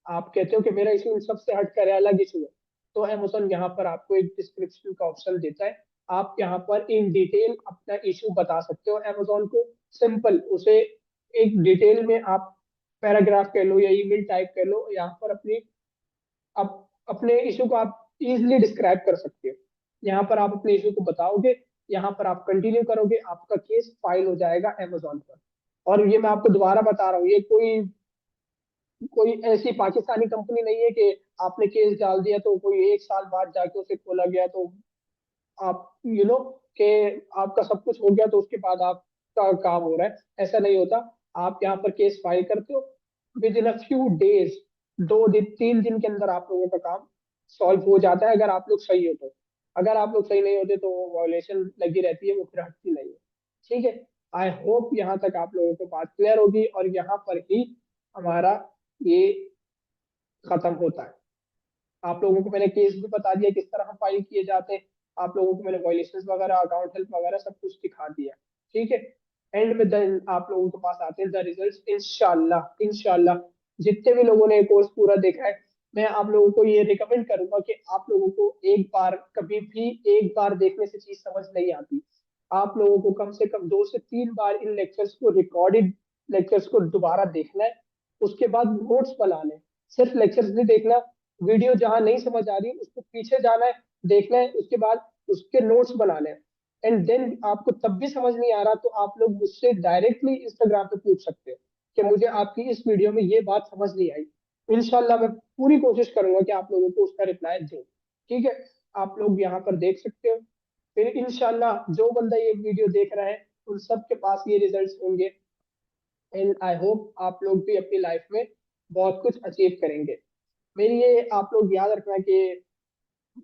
आप कहते हो कि मेरा इशू इन सबसे हट कर है, अलग इशू है, तो अमेजोन यहाँ पर आपको एक डिस्क्रिप्शन का ऑप्शन देता है। आप यहाँ पर इन डिटेल अपना इशू बता सकते हो अमेजोन को, सिंपल उसे एक डिटेल में आप पैराग्राफ कह लो या ईमेल टाइप कर लो, यहाँ पर अपनी अपने इशू को आप इजिली डिस्क्राइब कर सकते हो। यहाँ पर आप अपने इशू को बताओगे, यहाँ पर आप कंटिन्यू करोगे, आपका केस फाइल हो जाएगा अमेजोन पर। और ये मैं आपको दोबारा बता रहा हूँ, ये कोई कोई ऐसी पाकिस्तानी कंपनी नहीं है कि आपने केस डाल दिया तो कोई एक साल बाद जाके उसे खोला गया तो आप कि आपका सब कुछ हो गया तो उसके बाद आपका काम हो रहा है, ऐसा नहीं होता। आप यहाँ पर केस फाइल करते हो, with in a few days, 2 दिन 3 दिन के अंदर आप लोगों का काम सॉल्व हो जाता है, अगर आप लोग सही हो तो। अगर आप लोग सही नहीं होते तो वायलेशन लगी रहती है, वो फिर हटती नहीं है। ठीक है। आई होप यहाँ तक आप लोगों को बात क्लियर होगी, और यहाँ पर ही हमारा ये खत्म होता है। आप लोगों को मैंने केस भी बता दिया किस तरह फाइल किए जाते हैं, आप लोगों को मैंने वॉयलेशन वगैरह, अकाउंट हेल्प वगैरह सब कुछ दिखा दिया। ठीक है। एंड में देन आप लोगों के पास आते हैं द रिजल्ट, इंशाल्लाह इंशाल्लाह। जितने भी लोगों ने ये कोर्स पूरा देखा है, मैं आप लोगों को ये रिकमेंड करूंगा कि आप लोगों को एक बार, कभी भी एक बार देखने से चीज समझ नहीं आती। आप लोगों को कम से कम 2 से 3 बार इन लेक्चर्स को, रिकॉर्डेड लेक्चर्स को दोबारा देखना है, उसके बाद नोट्स बनाने। सिर्फ लेक्चर्स नहीं देखना, वीडियो जहां नहीं समझ आ रही उसको पीछे जाना है, देखना है, उसके बाद उसके नोट्स बनाने हैं। एंड देन आपको तब भी समझ नहीं आ रहा तो आप लोग मुझसे डायरेक्टली इंस्टाग्राम पे पूछ सकते हो कि मुझे आपकी इस वीडियो में ये बात समझ नहीं आई। इंशाल्लाह मैं पूरी कोशिश करूंगा कि आप लोगों को उसका रिप्लाई दूं। ठीक है, आप लोग यहाँ पर देख सकते हो। फिर इंशाल्लाह जो बंदा ये वीडियो देख रहा है उन सब के पास ये रिजल्ट्स होंगे। एंड आई होप आप लोग भी अपनी लाइफ में बहुत कुछ अचीव करेंगे। मेरी ये आप लोग याद रखना कि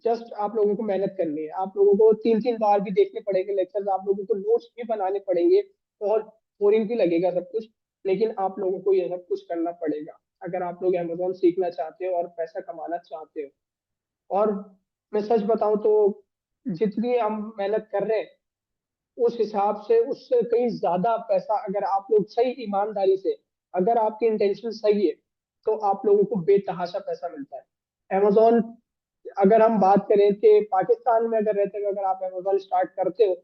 जस्ट आप लोगों को मेहनत करनी है, आप लोगों को 3 3 बार भी देखने पड़ेंगे लेक्चर्स, आप लोगों को नोट्स भी बनाने पड़ेंगे। बहुत बोरिंग भी लगेगा सब कुछ, लेकिन आप लोगों को ये सब कुछ करना पड़ेगा अगर आप लोग अमेजोन सीखना चाहते हो और पैसा कमाना चाहते हो। और मैं सच बताऊं तो जितनी हम मेहनत कर रहे हैं उस हिसाब से उससे कहीं ज्यादा पैसा अगर आप लोग सही ईमानदारी से, अगर आपकी इंटेंशन सही है, तो आप लोगों को बेतहाशा पैसा मिलता है। अमेजोन, अगर हम बात करें कि पाकिस्तान में अगर रहते हुए अगर आप अमेजोन स्टार्ट करते हो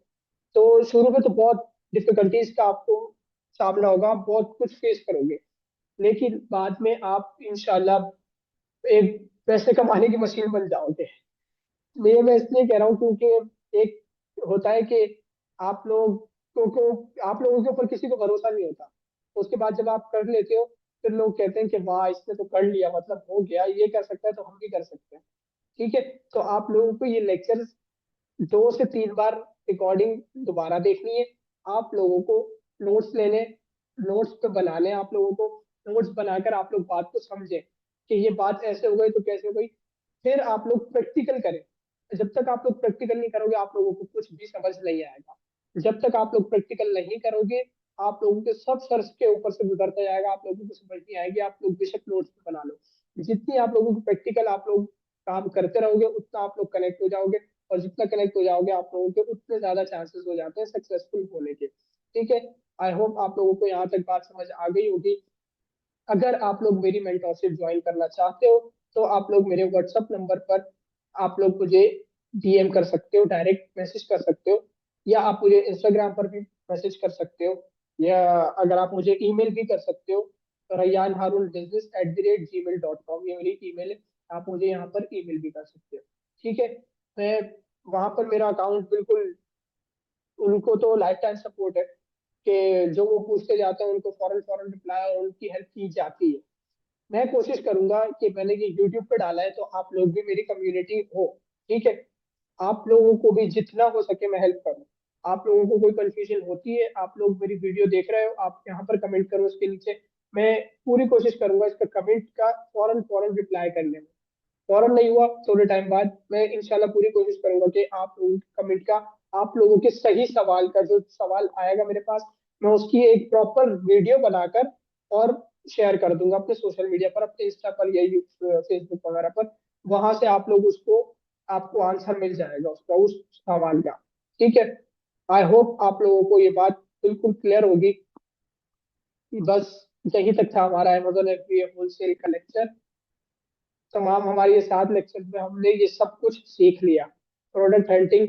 तो शुरू में तो बहुत डिफिकल्टीज का आपको सामना होगा, आप बहुत कुछ फेस करोगे, लेकिन बाद में आप इंशाल्लाह एक पैसे कमाने की मशीन बन जाओगे। ये मैं इसलिए कह रहा हूँ क्योंकि एक होता है कि आप लोग को आप लोगों के ऊपर किसी को भरोसा नहीं होता, उसके बाद जब आप कर लेते हो फिर लोग कहते हैं कि वाह इसने तो कर लिया, मतलब हो गया, ये कर सकता है तो हम भी कर सकते हैं। ठीक है, तो आप लोगों को ये लेक्चर 2 से 3 बार रिकॉर्डिंग दोबारा देखनी है। आप लोगों को नोट्स लेने, नोट्स पे बनाने, आप लोगों को नोट्स बनाकर आप लोग बात को समझें कि ये बात ऐसे हो गई तो कैसे हो गई। फिर आप लोग प्रैक्टिकल करें। जब तक आप लोग प्रैक्टिकल नहीं करोगे आप लोगों को कुछ भी समझ नहीं आएगा। जब तक आप लोग प्रैक्टिकल नहीं करोगे आप लोगों के सब सर के ऊपर से गुजरता जाएगा, आप लोगों को समझ नहीं आएगी, आप लोग बेशक नोट्स बना लो। जितनी आप लोगों को प्रैक्टिकल आप लोग काम करते रहोगे उतना आप लोग कनेक्ट हो जाओगे, और जितना कनेक्ट हो जाओगे आप लोगों के उतने ज्यादा चांसेस हो जाते हैं सक्सेसफुल होने के। ठीक है, आई होप आप लोगों को यहाँ तक बात समझ आ गई होगी। अगर आप लोग मेरी मेंटरशिप ज्वाइन करना चाहते हो तो आप लोग मेरे व्हाट्सएप नंबर पर आप लोग मुझे डीएम कर सकते हो, डायरेक्ट मैसेज कर सकते हो, या आप मुझे इंस्टाग्राम पर भी मैसेज कर सकते हो, या अगर आप मुझे ईमेल भी कर सकते हो। rayyanharunbusiness@gmail.com ये मेरी ईमेल है, आप मुझे यहाँ पर ईमेल भी कर सकते हो। ठीक है, मैं वहां पर मेरा अकाउंट बिल्कुल, उनको तो लाइफ टाइम सपोर्ट है कि जो वो पूछते जाते हैं उनको फौरन फौरन रिप्लाई और उनकी हेल्प की जाती है। मैं कोशिश करूंगा कि मैंने ये यूट्यूब पे डाला है तो आप लोग भी मेरी कम्युनिटी हो। ठीक है, आप लोगों को भी जितना हो सके मैं हेल्प करूँ। आप लोगों को कोई कंफ्यूजन होती है, आप लोग मेरी वीडियो देख रहे हो, आप यहाँ पर कमेंट करो इसके नीचे, मैं पूरी कोशिश करूंगा इसका कमेंट का फौरन फौरन रिप्लाई करने में। फौरन नहीं हुआ थोड़े टाइम बाद मैं इंशाल्लाह पूरी कोशिश करूंगा कि आप लोगों के कमेंट का, आप लोगों के सही सवाल का जो सवाल आएगा मेरे पास, मैं उसकी एक प्रॉपर वीडियो बनाकर और शेयर कर दूंगा अपने सोशल मीडिया पर, अपने इंस्टा पर या फेसबुक वगैरह पर। वहां से आप लोग उसको, आपको आंसर मिल जाएगा उसका, उस सवाल का। ठीक है, आई होप आप लोगों को ये बात बिल्कुल क्लियर होगी। बस यही तक था हमारा अमेजोन एफबीए होलसेल का लेक्चर। तमाम हमारे ये 7 लेक्चर में हमने ये सब कुछ सीख लिया। प्रोडक्ट हंटिंग,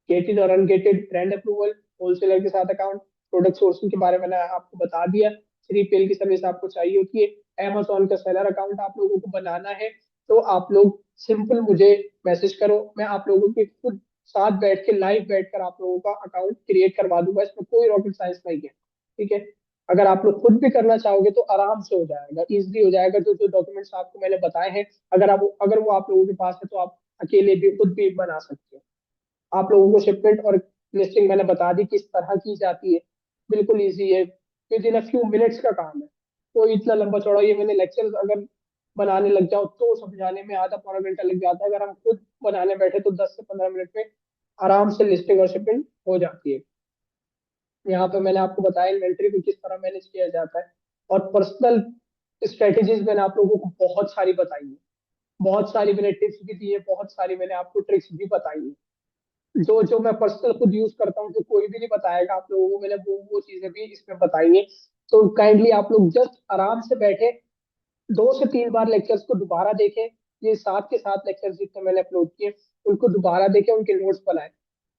गेटेड और अनगेटेड ब्रांड अप्रूवल, होलसेलर के साथ अकाउंट, प्रोडक्ट सोर्सिंग के बारे में मैंने आपको बता दिया। 3PL की सर्विस आपको चाहिए होती है, Amazon का सेलर अकाउंट आप लोगों को बनाना है तो आप लोग सिंपल मुझे मैसेज करो, मैं आप लोगों के खुद साथ बैठ के लाइव बैठ कर आप लोगों का अकाउंट क्रिएट करवा दूंगा, इसमें कोई रॉकेट साइंस नहीं है। ठीक है, अगर आप लोग खुद भी करना चाहोगे तो आराम से हो जाएगा, इजिली हो जाएगा। जो जो डॉक्यूमेंट्स आपको मैंने बताए हैं, अगर वो आप लोगों के पास है तो आप अकेले भी खुद भी बना सकते हो। आप लोगों को शिपमेंट और लिस्टिंग मैंने बता दी किस तरह की जाती है, बिल्कुल इजी है, with in a few minutes का काम है। कोई इतना लंबा चौड़ा, ये मैंने लेक्चर अगर बनाने लग जाओ तो समझाने में आधा पौना घंटा लग जाता है, अगर हम खुद बनाने बैठे तो 10 से 15 मिनट में आराम से लिस्टिंग और शिपिंग हो जाती है। यहाँ पे मैंने आपको बताया इन्वेंट्री को किस तरह मैनेज किया जाता है, और पर्सनल स्ट्रेटेजीज मैंने आप लोगों को बहुत सारी बताई है, बहुत सारी मैंने टिप्स भी दी है, बहुत सारी मैंने आपको ट्रिक्स भी बताई है, जो जो मैं पर्सनल खुद यूज करता हूँ, जो कोई भी नहीं बताएगा आप लोगों को, मैंने वो चीजें भी इसमें बताई है। तो काइंडली आप लोग जस्ट आराम से बैठे 2 से 3 बार लेक्चर्स को दोबारा देखें। ये 7 के 7 लेक्चर्स जितने मैंने अपलोड किए उनको दोबारा देखें, उनके नोट्स बनाए।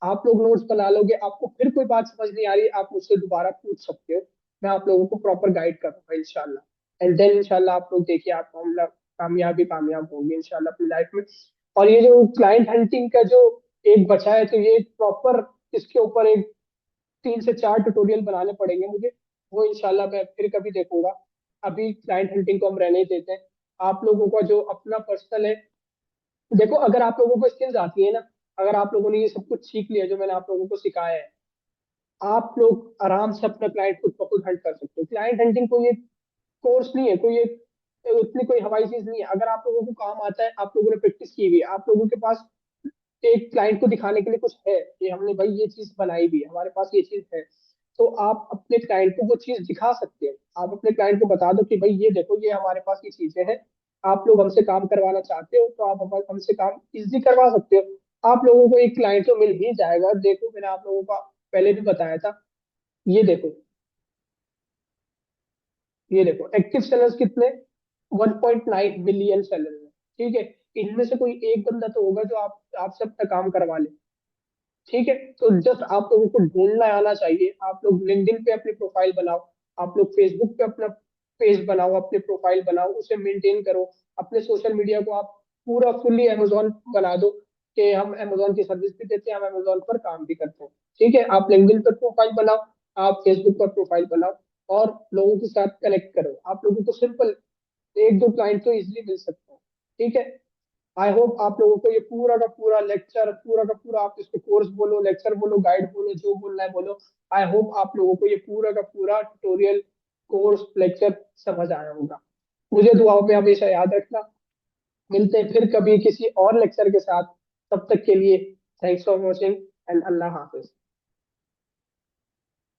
आप लोग नोट्स बना लोगे, आपको फिर कोई बात समझ नहीं आ रही आप मुझसे दोबारा पूछ सकते हो, मैं आप लोगों को प्रॉपर गाइड करूंगा इंशाल्लाह। एंड देन इंशाल्लाह आप लोग देखिए आप कामयाबी कामयाब होंगे इंशाल्लाह अपनी लाइफ में। और ये जो क्लाइंट हंटिंग का जो एक बचा है, तो ये प्रॉपर इसके ऊपर एक 3 से 4 ट्यूटोरियल बनाने पड़ेंगे मुझे, वो इंशाल्लाह मैं फिर कभी देखूंगा। अभी क्लाइंट हंटिंग को हम रहने ही देते हैं। आप लोगों का जो अपना पर्सनल है, देखो अगर आप लोगों को स्किल्स आती है ना, अगर आप लोगों ने ये सब कुछ सीख लिया जो मैंने आप लोगों को सिखाया है, आप लोग आराम से अपना क्लाइंट खुद ब खुद हंट कर सकते हो। क्लाइंट हंटिंग कोई एक कोर्स नहीं है, कोई एक इतनी कोई हवाई चीज नहीं है। अगर आप लोगों को काम आता है, आप लोगों ने प्रैक्टिस की हुई है, आप लोगों के पास एक क्लाइंट को दिखाने के लिए कुछ है कि हमने भाई ये चीज बनाई भी है, हमारे पास ये चीज है, तो आप अपने क्लाइंट को वो चीज दिखा सकते हो। आप अपने क्लाइंट को बता दो कि भाई ये देखो, ये हमारे पास ये चीजें हैं, आप लोग हमसे काम करवाना चाहते हो तो आप हमसे काम इजिली करवा सकते हो। आप लोगों को एक क्लाइंट तो मिल ही जाएगा। देखो मैंने आप लोगों को पहले भी बताया था, ये देखो, ये देखो एक्टिव सेलर्स कितने, 1.9 मिलियन सेलर है। ठीक है, इनमें से कोई एक बंदा तो होगा जो आपसे अपना काम करवा ले। ठीक है, तो जस्ट आप लोगों को ढूंढना आना चाहिए। आप लोग लिंक्डइन पे अपनी प्रोफाइल बनाओ, आप लोग फेसबुक पे अपना पेज बनाओ, अपनी प्रोफाइल बनाओ, उसे मेंटेन करो। अपने सोशल मीडिया को आप पूरा फुल्ली अमेजोन बना दो कि हम अमेजोन की सर्विस भी देते हैं, हम अमेजोन पर काम भी करते हैं। ठीक है, आप लिंक्डइन पर प्रोफाइल बनाओ, आप फेसबुक पर प्रोफाइल बनाओ, और लोगों के साथ कनेक्ट करो। आप लोगों को सिंपल 1-2 क्लाइंट तो इजिली मिल सकते हैं। ठीक है, आई होप आप लोगों को ये पूरा का पूरा लेक्चर, पूरा का पूरा, आप इसको कोर्स बोलो, लेक्चर बोलो, गाइड बोलो, जो बोलना है बोलो, आई होप आप लोगों को ये पूरा का पूरा ट्यूटोरियल, कोर्स, लेक्चर समझ आया होगा। मुझे दुआओं में हमेशा याद रखना। मिलते हैं फिर कभी किसी और लेक्चर के साथ। तब तक के लिए thanks for watching and Allah Hafiz.